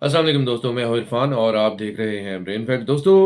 अस्सलाम वालेकुम दोस्तों, मैं हूं इरफान और आप देख रहे हैं ब्रेन फैक्ट। दोस्तों,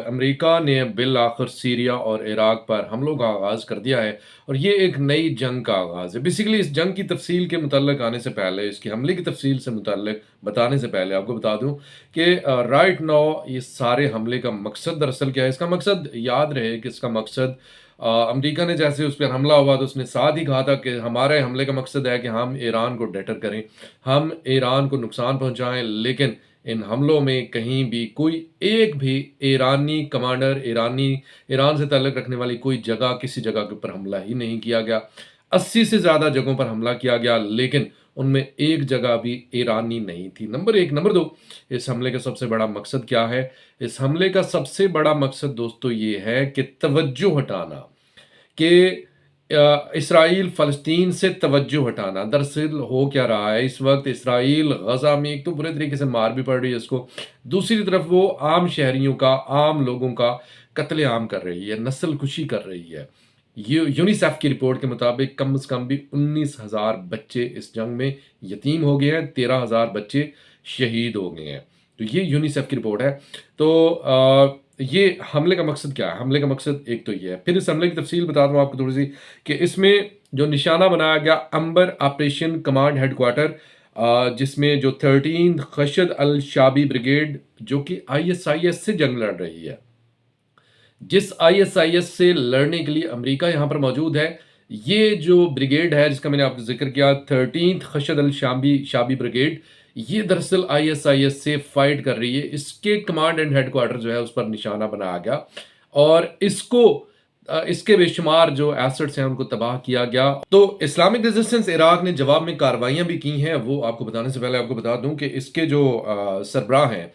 अमेरिका ने बिल आखिर सीरिया और इराक पर हमलों का आगाज़ कर दिया है और ये एक नई जंग का आगाज़ है। बेसिकली इस जंग की तफसील के मुतल्लिक आने से पहले, इसके हमले की तफसील से मुतल्लिक बताने से पहले आपको बता दूं कि राइट नाउ ये सारे हमले का मकसद दरअसल क्या है। इसका मकसद याद रहे कि इसका मकसद अमेरिका ने जैसे उस पर हमला हुआ तो उसने साथ ही कहा था कि हमारे हमले का मकसद है कि हम ईरान को डेटर करें, हम ईरान को नुकसान पहुंचाएं। लेकिन इन हमलों में कहीं भी कोई एक भी ईरानी कमांडर, ईरान से ताल्लुक़ रखने वाली कोई जगह, किसी जगह के ऊपर हमला ही नहीं किया गया। 80 से ज़्यादा जगहों पर हमला किया गया, लेकिन उनमें एक जगह भी ईरानी नहीं थी। नंबर एक। नंबर दो, इस हमले का सबसे बड़ा मकसद क्या है? इस हमले का सबसे बड़ा मकसद दोस्तों ये है कि तवज्जो हटाना, कि इसराइल फ़लस्तीन से तवज्जो हटाना। दरअसल हो क्या रहा है इस वक़्त, इसराइल गज़ा में एक तो बुरे तरीके से मार भी पड़ रही है इसको, दूसरी तरफ वो आम शहरियों का, आम लोगों का कत्लेआम कर रही है, नस्लकुशी कर रही है। यूनिसेफ की रिपोर्ट के मुताबिक कम से कम भी 19,000 बच्चे इस जंग में यतीम हो गए हैं, 13,000 बच्चे शहीद हो गए हैं। तो ये यूनिसेफ की रिपोर्ट है। तो ये हमले का मकसद क्या है? हमले का मकसद एक तो ये है। फिर इस हमले की तफसील बता दूँ आपको थोड़ी-सी, कि इसमें जो निशाना बनाया गया अंबर ऑपरेशन कमांड हेडक्वार्टर, जिसमें जो 13 खशद अल शाबी ब्रिगेड जो कि आईएसआईएस से जंग लड़ रही है, जिस आईएसआईएस से लड़ने के लिए अमेरिका यहाँ पर मौजूद है, ये जो ब्रिगेड है जिसका मैंने आपको ज़िक्र किया 13th खशद अल शाबी शाबी ब्रिगेड, ये दरअसल आईएसआईएस से फाइट कर रही है। इसके कमांड एंड हेडक्वार्टर जो है उस पर निशाना बनाया गया और इसके बेशुमार जो एसेट्स हैं उनको तबाह किया गया। तो इस्लामिक रेजिस्टेंस इराक ने जवाब में कार्रवाइयां भी की हैं, वो आपको बताने से पहले आपको बता दूं कि इसके जो सरबराह हैं,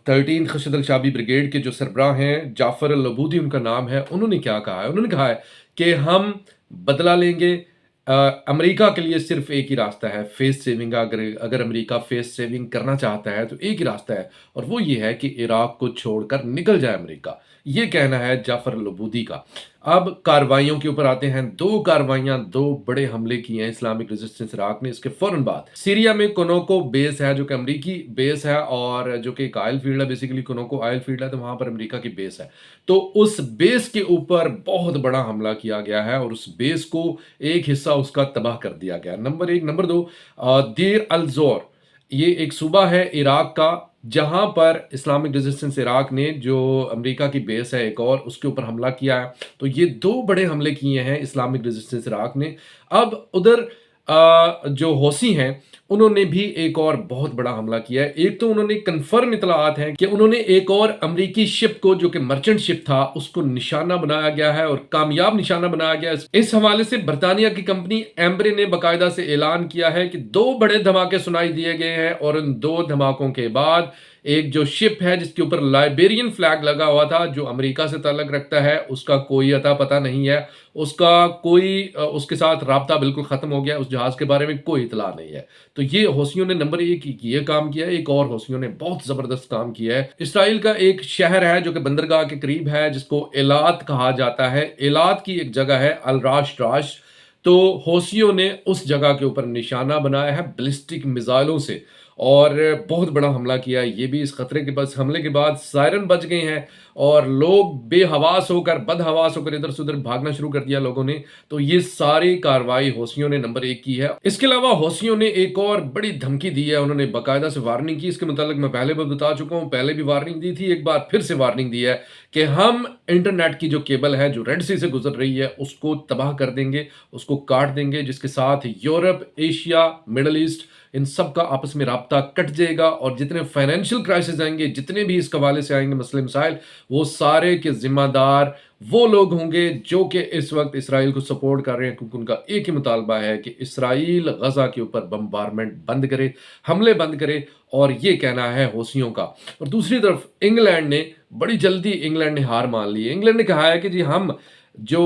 13 खशद अल शाबी ब्रिगेड के जो सरबराह हैं, जाफर अल लबूदी उनका नाम है, उन्होंने क्या कहा है? उन्होंने कहा है कि हम बदला लेंगे। अमेरिका के लिए सिर्फ एक ही रास्ता है फेस सेविंग का। अगर अमेरिका फेस सेविंग करना चाहता है तो एक ही रास्ता है, और वो ये है कि इराक को छोड़कर निकल जाए अमेरिका। ये कहना है जाफर लबूदी का। अब कार्रवाइयों के ऊपर आते हैं। दो कार्रवाइयां, दो बड़े हमले किए हैं इस्लामिक रेजिस्टेंस इराक ने। इसके फौरन बाद सीरिया में कोनोको बेस है जो कि अमेरिकी बेस है, और जो कि एक ऑयल फील्ड है, बेसिकली कोनोको ऑयल फील्ड है, तो वहां पर अमेरिका की बेस है। तो उस बेस के ऊपर बहुत बड़ा हमला किया गया है और उस बेस को एक हिस्सा उसका तबाह कर दिया गया। नंबर एक। नंबर दो, देर अल जोर, ये एक सूबा है इराक का, जहां पर इस्लामिक रेजिस्टेंस इराक ने जो अमेरिका की बेस है एक और, उसके ऊपर हमला किया है। तो ये दो बड़े हमले किए हैं इस्लामिक रेजिस्टेंस इराक ने। अब उधर जो हौसी हैं उन्होंने भी एक और बहुत बड़ा हमला किया है। एक तो उन्होंने कंफर्म इतलात हैं कि उन्होंने एक और अमेरिकी शिप को, जो कि मर्चेंट शिप था, उसको निशाना बनाया गया है और कामयाब निशाना बनाया गया है। इस हवाले से बरतानिया की कंपनी एम्ब्रे ने बाकायदा से ऐलान किया है कि दो बड़े धमाके सुनाई दिए गए हैं, और उन दो धमाकों के बाद एक जो शिप है जिसके ऊपर लाइबेरियन फ्लैग लगा हुआ था, जो अमेरिका से ताल्लुक रखता है, उसका कोई अता पता नहीं है, उसका कोई उसके साथ राब्ता बिल्कुल खत्म हो गया, उस जहाज के बारे में कोई इतला नहीं है। तो ये हौसियों ने नंबर एक ये काम किया है। एक और हौसियों ने बहुत जबरदस्त काम किया है। इसराइल का एक शहर है जो कि बंदरगाह के करीब है, जिसको एलात कहा जाता है। एलात की एक जगह है अल राश राश। तो हौसियों ने उस जगह के ऊपर निशाना बनाया है बैलिस्टिक मिसाइलों से, और बहुत बड़ा हमला किया है। ये भी इस खतरे के बाद, हमले के बाद सायरन बज गए हैं और लोग बेहवास होकर, बदहवास होकर इधर से उधर भागना शुरू कर दिया लोगों ने। तो ये सारी कार्रवाई हौसियों ने नंबर एक की है। इसके अलावा हौसियों ने एक और बड़ी धमकी दी है, उन्होंने बाकायदा से वार्निंग की। इसके मुताबिक मैं पहले भी बता चुका हूं, पहले भी वार्निंग दी थी, एक बार फिर से वार्निंग दी है कि हम इंटरनेट की जो केबल है जो रेड सी से गुजर रही है उसको तबाह कर देंगे, उसको काट देंगे, जिसके साथ यूरोप, एशिया, मिडल ईस्ट, इन सब का आपस में राब्ता कट जाएगा। और जितने फाइनेंशियल क्राइसिस आएंगे, जितने भी इस हवाले से आएंगे मसले मसाइल, वो सारे के जिम्मेदार वो लोग होंगे जो कि इस वक्त इसराइल को सपोर्ट कर रहे हैं, क्योंकि उनका एक ही मुतालबा है कि इसराइल गजा के ऊपर बम्बारमेंट बंद करे, हमले बंद करे, और ये कहना है हौसियों का। और दूसरी तरफ इंग्लैंड ने बड़ी जल्दी इंग्लैंड ने हार मान ली है। इंग्लैंड ने कहा है कि जी हम जो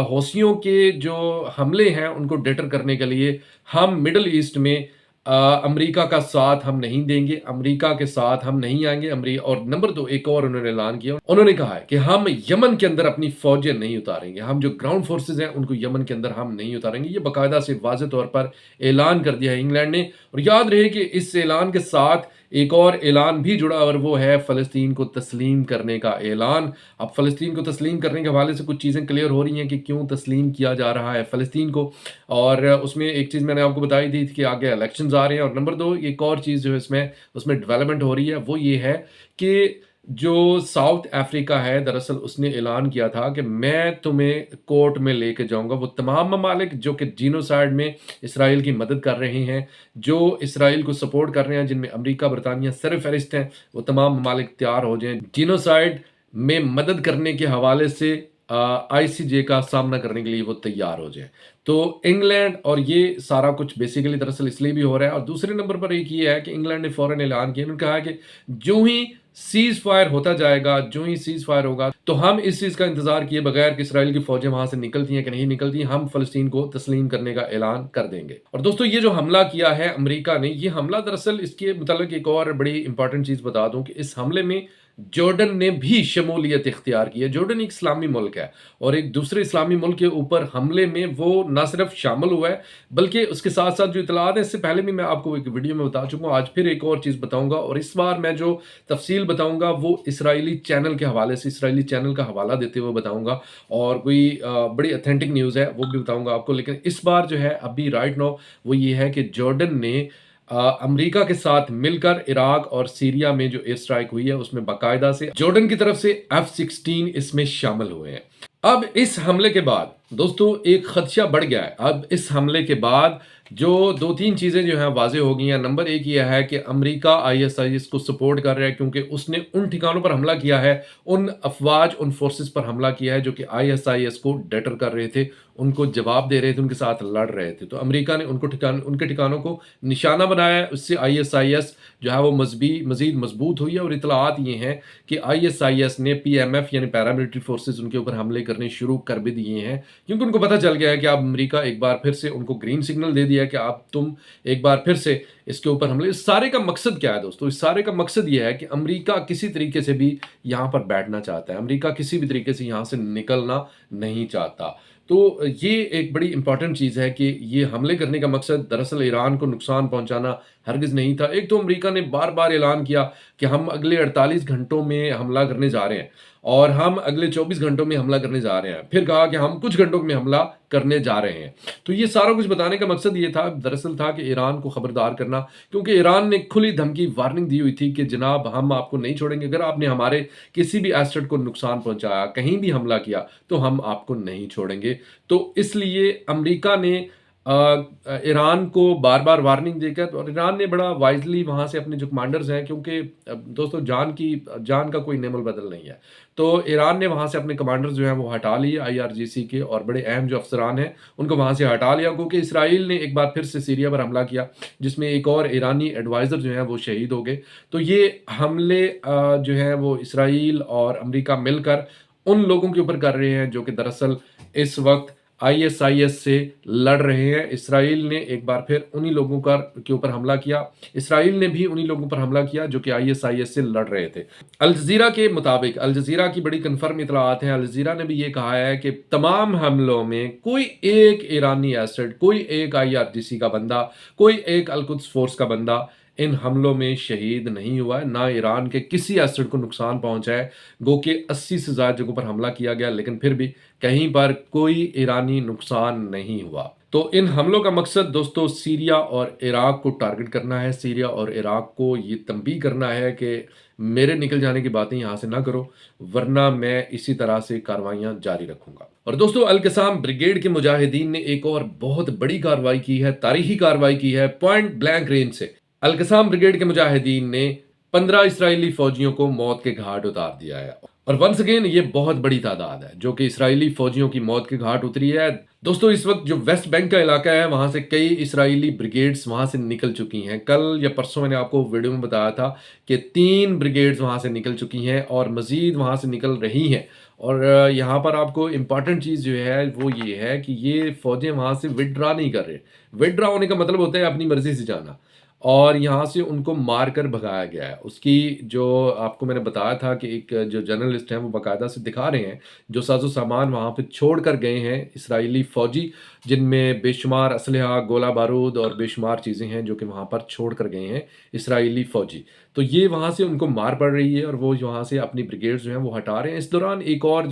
हौसियों के जो हमले हैं उनको डेटर करने के लिए हम मिडल ईस्ट में अमेरिका का साथ हम नहीं देंगे, अमेरिका के साथ हम नहीं आएंगे। और नंबर दो, एक और उन्होंने ऐलान किया, उन्होंने कहा है कि हम यमन के अंदर अपनी फौजें नहीं उतारेंगे, हम जो ग्राउंड फोर्सेज हैं उनको यमन के अंदर हम नहीं उतारेंगे। ये बाकायदा से वाज़ेह तौर पर ऐलान कर दिया है इंग्लैंड ने। और याद रहे कि इस ऐलान के साथ एक और ऐलान भी जुड़ा और वो है फ़लस्तीन को तस्लीम करने का ऐलान। अब फ़लस्तीन को तस्लीम करने के हवाले से कुछ चीज़ें क्लियर हो रही हैं कि क्यों तस्लीम किया जा रहा है फ़लस्तीन को। और उसमें एक चीज़ मैंने आपको बताई थी कि आगे इलेक्शंस आ रहे हैं, और नंबर 2 एक और चीज़ जो है इसमें उसमें डेवलपमेंट हो रही है, वो ये है कि जो साउथ अफ्रीका है, दरअसल उसने ऐलान किया था कि मैं तुम्हें कोर्ट में लेके जाऊँगा। वो तमाम ममालिक जो कि जीनोसाइड में इसराइल की मदद कर रहे हैं, जो इसराइल को सपोर्ट कर रहे हैं, जिनमें अमेरिका, बरतानिया सरफ़हरिस्त हैं, वो तमाम ममालिक तैयार हो जाएँ जीनोसाइड में मदद करने के हवाले से आईसीजे का सामना करने के लिए वो तैयार हो जाएँ। तो इंग्लैंड, और ये सारा कुछ बेसिकली दरअसल इसलिए भी हो रहा है, और दूसरे नंबर पर एक ये है कि इंग्लैंड ने फ़ौरन ऐलान किया, उन्होंने कहा कि जो ही सीज़ फायर होता जाएगा, जो ही सीज़ फायर होगा, तो हम इस चीज़ का इंतज़ार किए बगैर कि इसराइल की फ़ौजें वहाँ से निकलती हैं कि नहीं निकलती, हम फ़लस्तीन को तस्लीम करने का ऐलान कर देंगे। और दोस्तों, ये जो हमला किया है अमेरिका ने, ये हमला दरअसल इसके मुताल्लिक़ एक और बड़ी इंपॉर्टेंट चीज़ बता दूँ कि इस हमले में जॉर्डन ने भी शमूलियत इख्तियार की है। जॉर्डन एक इस्लामी मुल्क है, और एक दूसरे इस्लामी मुल्क के ऊपर हमले में वो ना सिर्फ शामिल हुआ है, बल्कि उसके साथ-साथ जो इत्तलात है, इससे पहले भी मैं आपको एक वीडियो में बता चुका हूँ, आज फिर एक और चीज़ बताऊँगा, और इस बार मैं जो तफ़सील बताऊँगा वो इस्राएली चैनल के हवाले से, इस्राएली चैनल का हवाला देते हुए बताऊँगा, और कोई बड़ी ऑथेंटिक न्यूज़ है, वो भी बताऊँगा आपको। लेकिन इस बार जो है अभी राइट नाउ वो ये है कि जॉर्डन ने अमेरिका के साथ मिलकर इराक और सीरिया में जो एयर स्ट्राइक हुई है, उसमें बाकायदा से जॉर्डन की तरफ से F-16 इसमें शामिल हुए हैं। अब इस हमले के बाद दोस्तों एक खदशा बढ़ गया है। अब इस हमले के बाद जो 2-3 चीज़ें जो हैं वाज़ेह हो गई हैं। नंबर 1 ये है कि अमेरिका आईएसआईएस को सपोर्ट कर रहा है, क्योंकि उसने उन ठिकानों पर हमला किया है, उन अफ़वाज, उन फोर्सेस पर हमला किया है जो कि आईएसआईएस को डेटर कर रहे थे, उनको जवाब दे रहे थे, उनके साथ लड़ रहे थे। तो अमेरिका ने उनके ठिकानों को निशाना बनाया है। उससे आईएसआईएस जो है वो मज़ीद मज़बूत हुई है, और इत्तलात ये हैं कि आईएसआईएस ने पीएमएफ यानी पैरामिलिट्री फोर्सेस उनके ऊपर हमले करने शुरू कर भी दिए हैं, क्योंकि उनको पता चल गया है कि अब अमेरिका एक बार फिर से उनको ग्रीन सिग्नल दे दिया है कि अब तुम एक बार फिर से इसके ऊपर हमले। इस सारे का मकसद क्या है दोस्तों? इस सारे का मकसद ये है कि अमेरिका किसी तरीके से भी यहाँ पर बैठना चाहता है, अमेरिका किसी भी तरीके से यहाँ से निकलना नहीं चाहता। तो ये एक बड़ी इंपॉर्टेंट चीज़ है कि ये हमले करने का मकसद दरअसल ईरान को नुकसान पहुंचाना हरगिज़ नहीं था। एक तो अमेरिका ने बार-बार ऐलान किया कि हम अगले 48 घंटों में हमला करने जा रहे हैं, और हम अगले 24 घंटों में हमला करने जा रहे हैं। फिर कहा कि हम कुछ घंटों में हमला करने जा रहे हैं। तो ये सारा कुछ बताने का मकसद ये था, दरअसल था कि ईरान को खबरदार करना, क्योंकि ईरान ने खुली धमकी वार्निंग दी हुई थी कि जनाब हम आपको नहीं छोड़ेंगे, अगर आपने हमारे किसी भी एसेट को नुकसान पहुंचाया, कहीं भी हमला किया, तो हम आपको नहीं छोड़ेंगे। तो इसलिए अमेरिका ने ईरान को बार-बार वार्निंग देकर, और ईरान ने बड़ा वाइज़ली वहाँ से अपने जो कमांडर्स हैं, क्योंकि दोस्तों जान का कोई नेमल बदल नहीं है। तो ईरान ने वहाँ से अपने कमांडर्स जो हैं वो हटा लिए आईआरजीसी के, और बड़े अहम जो अफ़सरान हैं उनको वहाँ से हटा लिया, क्योंकि इसराइल ने एक बार फिर से सीरिया पर हमला किया, जिसमें एक और ईरानी एडवाइज़र जो हैं वो शहीद हो गए। तो ये हमले जो हैं वो इसराइल और अमेरिका मिलकर उन लोगों के ऊपर कर रहे हैं जो कि दरअसल इस वक़्त आईएसआईएस से लड़ रहे हैं। इसराइल ने एक बार फिर उन्हीं लोगों के ऊपर हमला किया। इसराइल ने भी उन्हीं लोगों पर हमला किया जो कि आईएसआईएस से लड़ रहे थे। अल जज़ीरा के मुताबिक, अल जज़ीरा की बड़ी कन्फर्म इत्तलात हैं, अल जज़ीरा ने भी ये कहा है कि तमाम हमलों में कोई एक ईरानी एसेट, कोई एक आईआरजीसी का बंदा, कोई एक अल-कुद्स फोर्स का बंदा इन हमलों में शहीद नहीं हुआ है, ना ईरान के किसी एसेट को नुकसान पहुंचा है। गो के 80 से ज़्यादा जगहों पर हमला किया गया, लेकिन फिर भी कहीं पर कोई ईरानी नुकसान नहीं हुआ। तो इन हमलों का मकसद दोस्तों सीरिया और इराक को टारगेट करना है। सीरिया और इराक को ये तंबीह करना है कि मेरे निकल जाने की बातें यहाँ से ना करो, वरना मैं इसी तरह से कार्रवाइयाँ जारी रखूंगा। और दोस्तों, अल कसाम ब्रिगेड के मुजाहिदीन ने एक और बहुत बड़ी कार्रवाई की है, तारीखी कार्रवाई की है, पॉइंट ब्लैंक रेंज से। अल कसाम ब्रिगेड के मुजाहिदीन ने 15 इसराइली फौजियों को मौत के घाट उतार दिया है, और वंस अगेन ये बहुत बड़ी तादाद है जो कि इसराइली फौजियों की मौत के घाट उतरी है। दोस्तों, इस वक्त जो वेस्ट बैंक का इलाका है, वहां से कई इसराइली ब्रिगेड्स वहां से निकल चुकी हैं। कल या परसों मैंने आपको वीडियो में बताया था कि 3 ब्रिगेड्स वहां से निकल चुकी हैं, और मजीद वहां से निकल रही हैं। और यहाँ पर आपको इम्पॉर्टेंट चीज़ जो है वो ये है कि ये फौजें वहां से विड्रा नहीं कर रहे। विड्रा होने का मतलब होता है अपनी मर्जी से जाना। और यहाँ से उनको मारकर भगाया गया है। उसकी जो आपको मैंने बताया था कि एक जो जर्नलिस्ट हैं वो बाकायदा से दिखा रहे हैं, जो साज़ो-सामान वहाँ पे छोड़ कर गए हैं इज़राइली फ़ौजी, जिनमें बेशुमार असलहा, गोला बारूद और बेशुमार चीज़ें हैं जो कि वहाँ पर छोड़ कर गए हैं इज़राइली फ़ौजी। तो ये वहाँ से उनको मार पड़ रही है और वो वहाँ से अपनी ब्रिगेड्स जो हैं वो हटा रहे हैं। इस दौरान एक और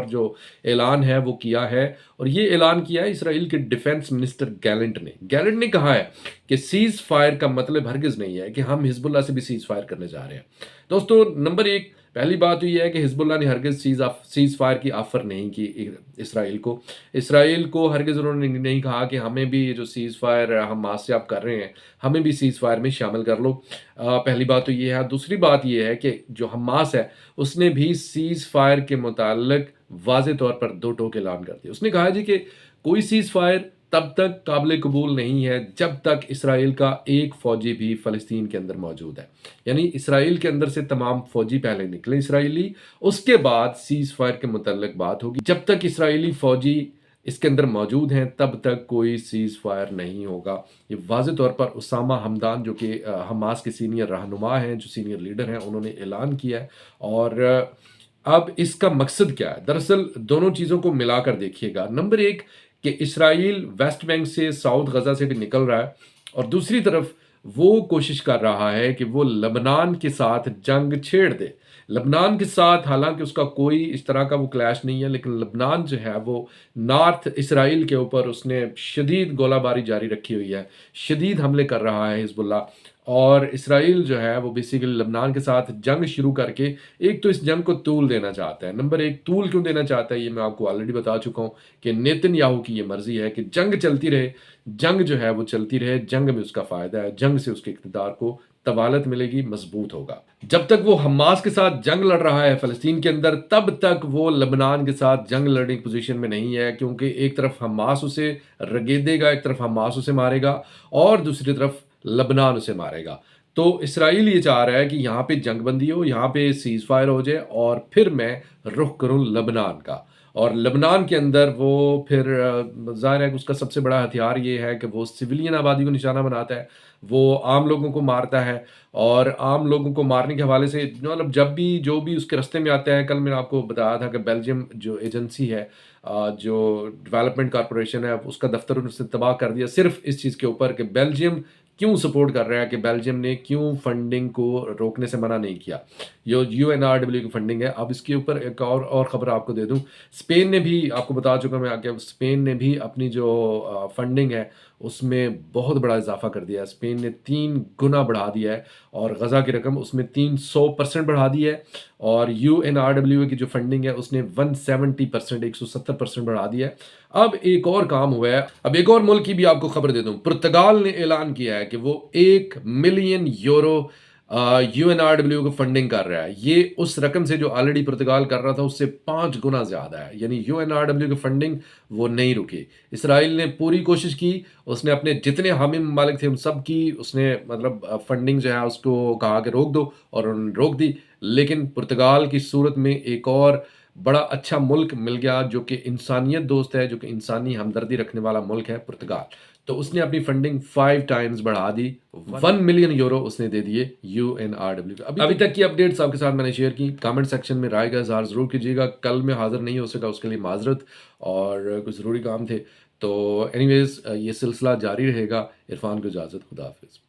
जो ऐलान है वो किया है, और ये ऐलान किया है इसराइल के डिफेंस मिनिस्टर गैलेंट ने। गैलेंट ने कहा है कि सीज़ फायर का मतलब हरगिज़ नहीं है कि हम हिज़्बुल्लाह से भी सीज़ फायर करने जा रहे हैं। दोस्तों, नंबर 1 पहली बात तो ये है कि हिज़्बुल्लाह ने हरगिज़ सीज़ फायर की ऑफ़र नहीं की इसराइल को। इसराइल को हरगिज़ उन्होंने नहीं कहा कि हमें भी ये जो सीज़ फायर हमास से आप कर रहे हैं, हमें भी सीज़ फायर में शामिल कर लो। पहली बात तो ये है। दूसरी बात ये है कि जो हमास है, उसने भी सीज़ फायर के मुताल्लिक वाज़ेह तौर पर दो टोक ऐलान कर दिए। उसने कहा जी कि कोई सीज़ फायर तब तक काबिल कबूल नहीं है जब तक इसराइल का एक फ़ौजी भी फ़लस्तीन के अंदर मौजूद है। यानी इसराइल के अंदर से तमाम फ़ौजी पहले निकले इसराइली, उसके बाद सीज़ फायर के मुतल्लिक बात होगी। जब तक इसराइली फ़ौजी इसके अंदर मौजूद हैं तब तक कोई सीज़ फायर नहीं होगा। ये वाज़ेह तौर पर उसामा हमदान जो कि हमास के सीनियर रहनुमा हैं, जो सीनियर लीडर हैं, उन्होंने ऐलान किया है। और अब इसका मकसद क्या है? दरअसल दोनों चीज़ों को मिलाकर देखिएगा। नंबर 1 कि इसराइल वेस्ट बैंक से साउथ गज़ा से भी निकल रहा है, और दूसरी तरफ वो कोशिश कर रहा है कि वो लेबनान के साथ जंग छेड़ दे। लेबनान के साथ हालाँकि उसका कोई इस तरह का वो क्लैश नहीं है, लेकिन लेबनान जो है वो नॉर्थ इसराइल के ऊपर उसने शदीद गोलाबारी जारी रखी हुई है, शदीद हमले कर रहा है हिज़्बुल्लाह। और इसराइल जो है वो बेसिकली लेबनान के साथ जंग शुरू करके एक तो इस जंग को तूल देना चाहता है। नंबर 1 तूल क्यों देना चाहता है ये मैं आपको ऑलरेडी बता चुका हूँ कि नेतन्याहू की ये मर्ज़ी है कि जंग चलती रहे, जंग जो है वो चलती रहे, जंग में उसका फ़ायदा है, जंग से उसके इक़्तिदार को तवालत मिलेगी, मज़बूत होगा। जब तक वो हमास के साथ जंग लड़ रहा है फ़लस्तीन के अंदर, तब तक वो लेबनान के साथ जंग लड़ने की पोज़ीशन में नहीं है, क्योंकि एक तरफ हमास उसे रगेदेगा, एक तरफ हमास उसे मारेगा और दूसरी तरफ लेबनान उसे मारेगा। तो इसराइल ये चाह रहा है कि यहाँ पे जंगबंदी हो, यहाँ पे सीज़ फायर हो जाए और फिर मैं रुख करूँ लेबनान का। और लेबनान के अंदर वो फिर ज़ाहिर है कि उसका सबसे बड़ा हथियार ये है कि वो सिविलियन आबादी को निशाना बनाता है, वो आम लोगों को मारता है, और आम लोगों को मारने के हवाले से मतलब जब भी जो भी उसके रास्ते में आता है, कल मैंने आपको बताया था कि बेल्जियम जो एजेंसी है, जो डेवलपमेंट कॉर्पोरेशन है, उसका दफ्तर उसने तबाह कर दिया सिर्फ इस चीज़ के ऊपर कि बेल्जियम क्यों सपोर्ट कर रहा है, कि बेल्जियम ने क्यों फंडिंग को रोकने से मना नहीं किया। जो यूएनआरडब्ल्यू की फंडिंग है। अब इसके ऊपर एक और खबर आपको दे दूं, स्पेन ने भी, आपको बता चुका मैं आगे, स्पेन ने भी अपनी जो फंडिंग है उसमें बहुत बड़ा इजाफा कर दिया है। स्पेन ने 3 गुना बढ़ा दिया है, और गज़ा की रकम उसमें 300% बढ़ा दी है, और यूएनआरडब्ल्यू की जो फंडिंग है उसने 170%, 170% बढ़ा दिया है। अब एक और काम हुआ है, अब एक और मुल्क की भी आपको खबर दे दूं, पुर्तगाल ने ऐलान किया है कि वो 1 मिलियन यूरो यूएनआरडब्ल्यू को फंडिंग कर रहा है। ये उस रकम से जो ऑलरेडी पुर्तगाल कर रहा था उससे 5 गुना ज़्यादा है। यानी यूएनआरडब्ल्यू की फंडिंग वो नहीं रुकी। इसराइल ने पूरी कोशिश की, उसने अपने जितने हामी ममालिक थे उन सब की उसने मतलब फंडिंग जो है उसको कहा कि रोक दो, और उन्होंने रोक दी। लेकिन पुर्तगाल की सूरत में एक और बड़ा अच्छा मुल्क मिल गया जो कि इंसानियत दोस्त है, जो कि इंसानी हमदर्दी रखने वाला मुल्क है, पुर्तगाल। तो उसने अपनी फंडिंग 5 टाइम्स बढ़ा दी, 1 मिलियन यूरो उसने दे दिए यूएनआरडब्ल्यू को। अभी तक की अपडेट्स आपके साथ मैंने शेयर की। कमेंट सेक्शन में राय का इज़हार ज़रूर कीजिएगा। कल मैं हाज़िर नहीं हो सका, उसके लिए माज़रत, और कुछ ज़रूरी काम थे। तो एनीवेज़ ये सिलसिला जारी रहेगा। इरफान को इजाज़त, खुदा हाफ़िज़।